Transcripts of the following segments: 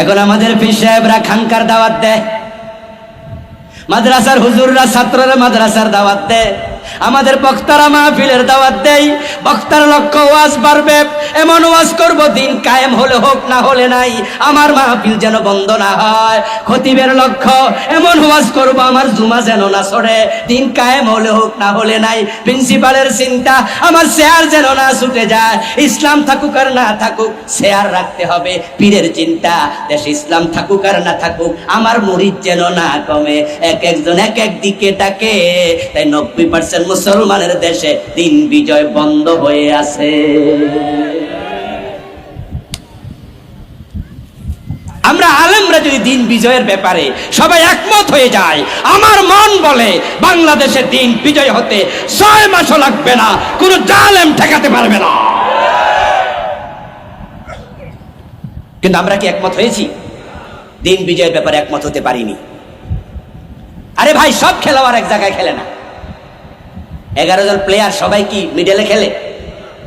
এখন আমাদের পীর সাহেবরা খানকার দাওয়াত দেয়, মাদ্রাসার হুজুররা ছাত্ররা মাদ্রাসার দাওয়াত দেয়, আমাদের বক্তারা মাহফিলের দাওয়াত দেয়। বক্তার লক্ষ্য ওয়াজ বাড়বে, এমন ওয়াজ করব দিন কায়েম হলে হোক, না হলে নাই, আমার মাহফিল যেন বন্ধ না হয়। খতিবের লক্ষ্য এমন ওয়াজ করব আমার জুমা যেন না ছড়ে, দিন কায়েম হলে হোক, না হলে নাই। প্রিন্সিপালের চিন্তা আমার শেয়ার যেন না ছুটে যায়, ইসলাম থাকুক আর না থাকুক শেয়ার রাখতে হবে। পীরের চিন্তা দেশে ইসলাম থাকুক আর না থাকুক আমার মুরিদ যেন না কমে। এক একজন এক এক দিকে ডাকে, তাই 90% মুসলমানের দেশে দিন বিজয় বন্ধ হয়ে আছে। আমরা আলেমরা যদি দিন বিজয়ের ব্যাপারে সবাই একমত হয়ে যায়, আমার মন বলে বাংলাদেশে দিন বিজয় হতে 6 মাসও লাগবে না, কোন জালেম ঠেকাতে পারবে না। কিন্তু আমরা কি একমত হয়েছি? দিন বিজয়ের ব্যাপারে একমত হতে পারিনি। আরে ভাই, সব খেলোয়াড় এক জায়গায় খেলে না। 11 জন প্লেয়ার সবাই কি মিডলে খেলে?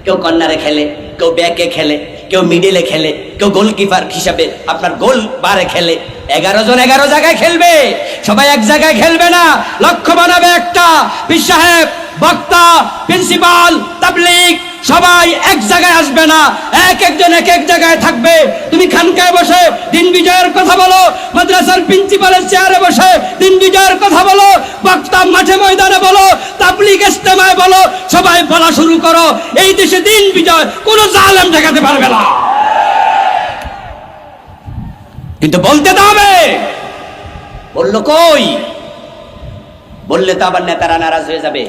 কেউ কর্নারে খেলে, কেউ ব্যাকে খেলে, কেউ মিডলে খেলে, কেউ গোলকিপার হিসাবে আপনার গোল বারে খেলে। 11 জন 11 জায়গায় খেলবে, সবাই এক জায়গায় খেলবে না। লক্ষ্য বানাবে একটা, পীর সাহেব, বক্তা, প্রিন্সিপাল, তাবলীগ সবাই এক জায়গায় আসবে না, এক একজন এক এক জায়গায় থাকবে। তুমি খানকায় বসে দিন বিজয়ের কথা বলো, মাদ্রাসার প্রিন্সিপালের চেয়ারে বসে দিন বিজয়ের কথা বলো, বক্তা মাঠে ময়দানে বলো, তাবলীগ ইজতেমায় বলো, সবাই বলা শুরু করো। এই দেশে দিন বিজয় কোনো জালেম ঠেকাতে পারবে না। কিন্তু বলতে তো হবে। বললো কই? বললে তো আবার নেতারা নারাজ হয়ে যাবে,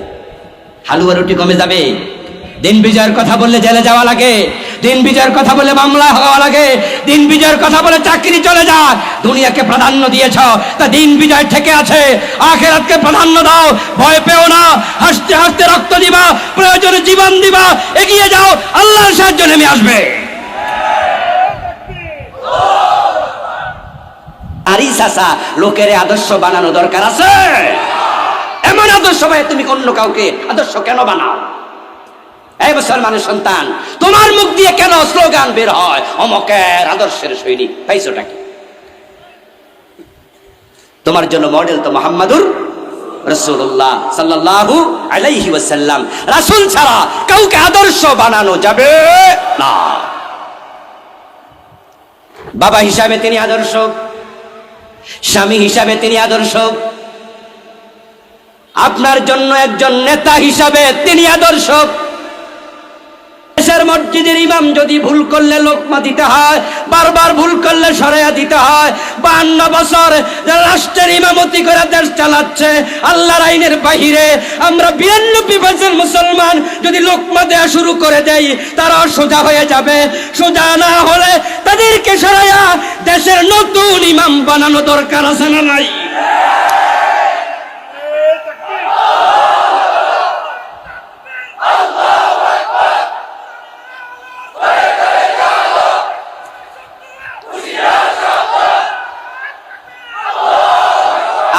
হালুয়া রুটি কমে যাবে। দিন বিজয়ের কথা বললে জেলে যাওয়া লাগে, দিন বিজয়ের কথা বলে মামলা হওয়া লাগে, দিন বিজয়ের কথা বলে চাকরি চলে যায়। দুনিয়াকে প্রাধান্য দিয়েছ, তা দিন বিজয় থেকে আছে, আখিরাতকে প্রাধান্য দাও। ভয় পেও না, হাসতে হাসতে রক্ত দিবা, প্রয়োজনে জীবন দিবা, এগিয়ে যাও, আল্লাহর সাহায্য নেমে আসবে। আরি চাচা, লোকের আদর্শ বানানো দরকার আছে? এমন আদর্শ ভাই তুমি অন্য কাউকে আদর্শ কেন বানাও? এই মুসলমানের সন্তান, তোমার মুখ দিয়ে কেন স্লোগান বের হয় অমকের আদর্শের সৈনিক? পাইছোটা কি? তোমার জন্য মডেল তো মুহাম্মাদুর রাসূলুল্লাহ সাল্লাল্লাহু আলাইহি ওয়াসাল্লাম। রাসূল ছাড়া কাউকে আদর্শ বানানো যাবে না। বাবা হিসাবে তিনি আদর্শ, স্বামী হিসাবে তিনি আদর্শ, আপনার জন্য একজন নেতা হিসাবে তিনি আদর্শ। দেশের মসজিদের ইমাম যদি ভুল করলে লোকমা দিতে হয়, বারবার ভুল করলে সরাইয়া দিতে হয়। 52 বছর রাষ্ট্রের ইমামতি করে দেশ চালাচ্ছে আল্লাহর আইনের বাহিরে। আমরা 92% মুসলমান যদি লোকমা দেয়া শুরু করে দেই, তারা সোজা হয়ে যাবে। সোজা না হলে তাদেরকে সরাইয়া দেশের নতুন ইমাম বানানো দরকার আছে না নাই?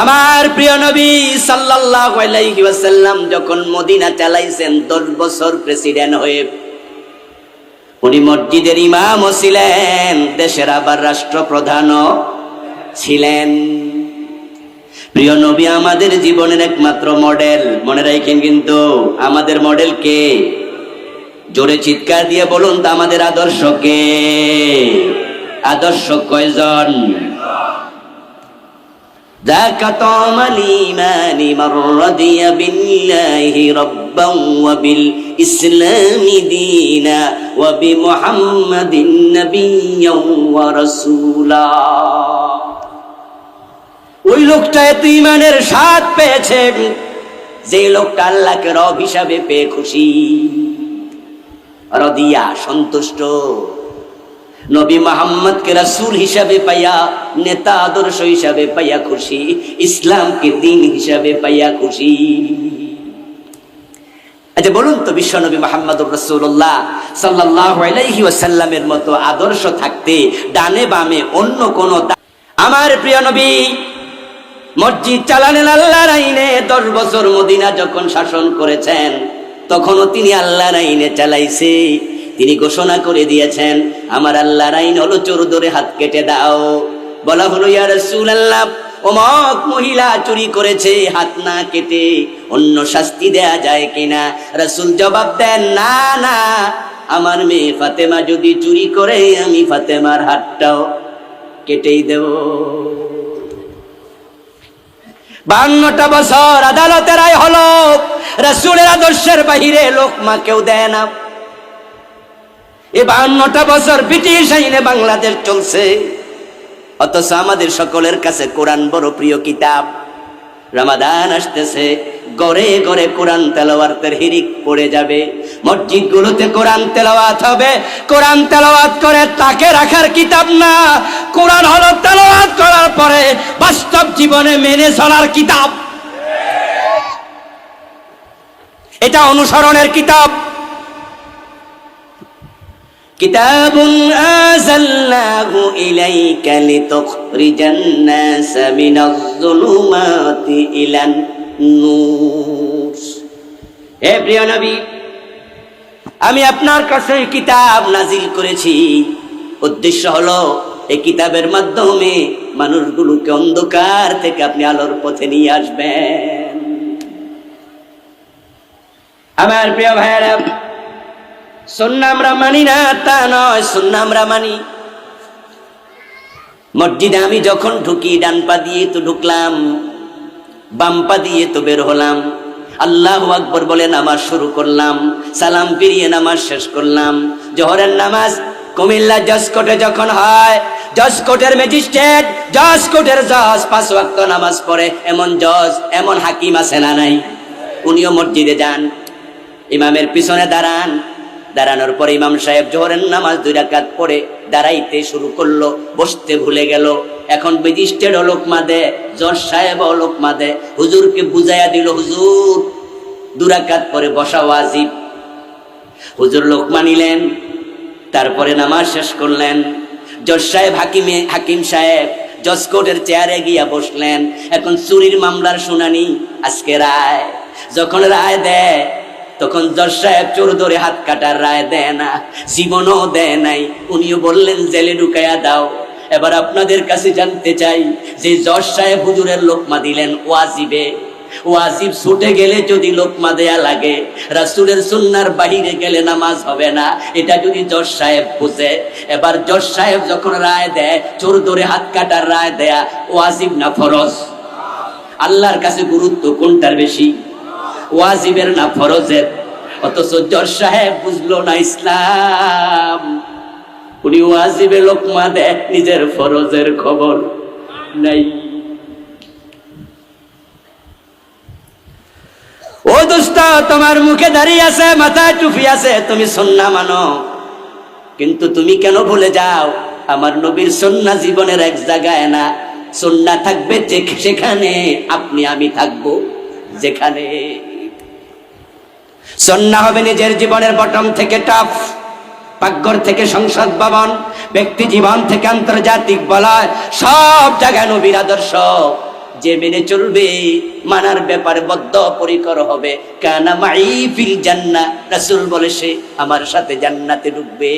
আমার প্রিয় নবী সাল্লাল্লাহু আলাইহি ওয়াসাল্লাম যখন মদিনা চালাইছেন 10 বছর প্রেসিডেন্ট হয়ে, উনি মসজিদের ইমামও ছিলেন, দেশের আবার রাষ্ট্রপ্রধানও ছিলেন। প্রিয় নবী আমাদের জীবনের একমাত্র মডেল, মনে রাখেন কিন্তু। আমাদের মডেল কে? জোরে চিৎকার দিয়ে বলুন তো, আমাদের আদর্শ কে? আদর্শ কয়জন? ذاك طعم الإيمان من رضي بالله ربا وبالإسلام دينا وبمحمد نبيا ورسولا। ওই লোকটা এত ঈমানের স্বাদ পেয়েছে যে লোকটা আল্লাহকে রব হিসাবে পেয়ে খুশি। রদিয়া, সন্তুষ্ট। নবী মুহাম্মদকে রাসূল হিসাবে পাইয়া, নেতা আদর্শ হিসাবে পাইয়া খুশি, ইসলামকে দিন হিসাবে পাইয়া খুশি। আচ্ছা বলুন তো, বিশ্ব নবী মুহাম্মদুর রাসূলুল্লাহ সাল্লাল্লাহু আলাইহি ওয়াসাল্লামের মতো আদর্শ থাকতে ডানে বামে অন্য কোন, আমার প্রিয় নবী মসজিদ চালালেন আল্লাহর আইনে। 10 বছর মদিনা যখন শাসন করেছেন, তখনও তিনি আল্লাহর আইনে চালাইছে। তিনি ঘোষণা করে দিয়েছেন, আমার আল্লাহর আইন হলো চোর ধরে হাত কেটে দাও। বলা হলো, ইয়া রাসূলুল্লাহ, অমুক মহিলা চুরি করেছে, হাত না কেটে অন্য শাস্তি দেয়া যায় কিনা? রাসূল জবাব দেন, না না, আমার মেয়ে ফাতেমা যদি চুরি করে আমি ফাতেমার হাতটাও কেটেই দেব। 52টা বছর আদালতের রায় হলো, রাসূলের আদর্শের বাহিরে লোকমা কেউ দেয় না। এই 52টা বছর ব্রিটিশ আইনে বাংলাদেশ চলছে, অথচ আমাদের সকলের কাছে কোরআন বড় প্রিয় কিতাব। রমাদান আসতেছে, ঘরে ঘরে কোরআন তেলাওয়াতের হিরিক পড়ে যাবে, মসজিদগুলোতে কোরআন তেলাওয়াত হবে। কোরআন তেলাওয়াত করে তাকে রাখার কিতাব না, কোরআন হলো তেলাওয়াত করার পরে বাস্তব জীবনে মেনে চলার কিতাব। এটা অনুসরণের কিতাব। কিতাবুন আযালনাহু ইলাইকা লিতুখরিজান নাস মিনাজ যুলুমাতি ইলান নূর। হে প্রিয় নবী, আমি আপনার কাছে কিতাব নাজিল করেছি, উদ্দেশ্য হলো এই কিতাবের মাধ্যমে মানুষগুলোকে অন্ধকার থেকে আপনি আলোর পথে নিয়ে আসবেন। আমার প্রিয় ভাইয়েরা, সুন্নাহ আমরা মানি না তা নয়, সুন্নাহ আমরা মানি। মসজিদে আমি যখন ঢুকি, ডান পা দিয়ে তো ঢুকলাম, বাম পা দিয়ে তো বের হলাম, আল্লাহু আকবার বলে নামাজ শুরু করলাম, সালাম ফিরিয়ে নামাজ শেষ করলাম। জোহরের নামাজ কুমিল্লা জজ কোর্টে যখন হয়, জজ কোর্টের ম্যাজিস্ট্রেট, জজ কোর্টের জজ 5 ওয়াক্ত নামাজ পড়ে এমন জজ, এমন হাকিম আছে না নাই? উনিও মসজিদে যান, ইমামের পিছনে দাঁড়ান। দাঁড়ানোর পরে ইমাম সাহেব জোহরের নামাজ 2 রাকাত পড়ে দাঁড়াইতে শুরু করলো, বসতে ভুলে গেল। এখন ম্যাজিস্ট্রেট লোকমা দে, জজ সাহেব লোকমা দে, হুজুরকে বুঝাইয়া দিল, হুজুর 2 রাকাত পরে বসা ওয়াজিব। হুজুর লোকমা নিলেন, তারপরে নামাজ শেষ করলেন। জজ সাহেব হাকিম সাহেব জজ কোর্টের চেয়ারে গিয়া বসলেন। এখন চুরির মামলার শুনানি, আজকে রায়। যখন রায় দেয় তখন জজ সাহেব চোর ধরে হাত কাটার রায় দেয় না, জীবনও দেয় নাই। উনিও বললেন জেলে ঢুকাইয়া দাও। এবার আপনাদের কাছে জানতে চাই, যে জজ সাহেব হুজুরের লোকমা দিলেন ওয়াজিবে, ওয়াজিব ছুটে গেলে যদি লোকমা দেয়া লাগে, রাসূলের সুন্নাহর বাহিরে গেলে নামাজ হবে না, এটা যদি জজ সাহেব বুঝে। এবার জজ সাহেব যখন রায় দেয়, চোর ধরে হাত কাটার রায় দেয়া ওয়াজিব না ফরজ? আল্লাহর কাছে গুরুত্ব কোনটার বেশি, ওয়াজিবের না ফরজের? অথচ জজ সাহেব বুঝলো না ইসলাম, উনি ওয়াজিবে লোকমা দেয়, নিজের ফরজের খবর নাই। ও দোস্ত, তোমার মুখে দাঁড়িয়ে আছে, মাথায় টুপি আছে, তুমি সুন্নাহ মানো, কিন্তু তুমি কেন ভুলে যাও আমার নবীর সুন্নাহ জীবনের এক জায়গায় না। সুন্নাহ থাকবে সেখানে, আপনি আমি থাকবো যেখানে। সুন্নাহ হবে নিজের জীবনের বটম থেকে টপ, পাকঘর থেকে সংসদ ভবন, ব্যক্তি জীবন থেকে আন্তর্জাতিক বলয়, সব জায়গায় নবীর আদর্শ যে মেনে চলবে, মানার ব্যাপারে বদ্ধপরিকর হবে। কানা মাই ফিল জান্নাহ, রাসূল বলে সে আমার সাথে জান্নাতে ঢুকবে।